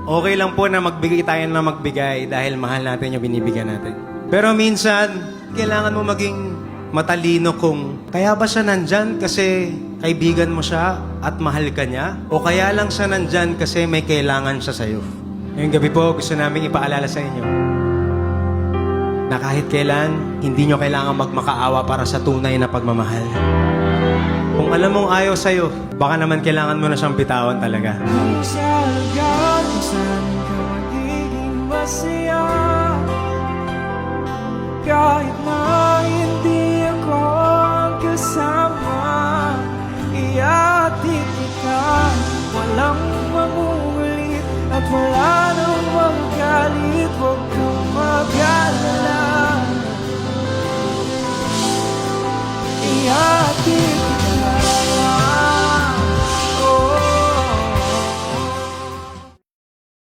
Okay lang po na magbigay tayo na magbigay dahil mahal natin yung binibigyan natin. Pero minsan, kailangan mo maging matalino kung kaya ba siya nandyan kasi kaibigan mo siya at mahal ka niya? O kaya lang siya nandyan kasi may kailangan siya sa'yo? Ngayong gabi po, gusto namin ipaalala sa inyo na kahit kailan, hindi nyo kailangan magmakaawa para sa tunay na pagmamahal. Kung alam mong ayaw sa'yo, baka naman kailangan mo na siyang bitawan talaga. Kung sa lugar kung saan ka magiging masaya, kahit na hindi ako ang kasama, iatid kita, walang mangungulit at wala nang magalit. Huwag kang mag-alala,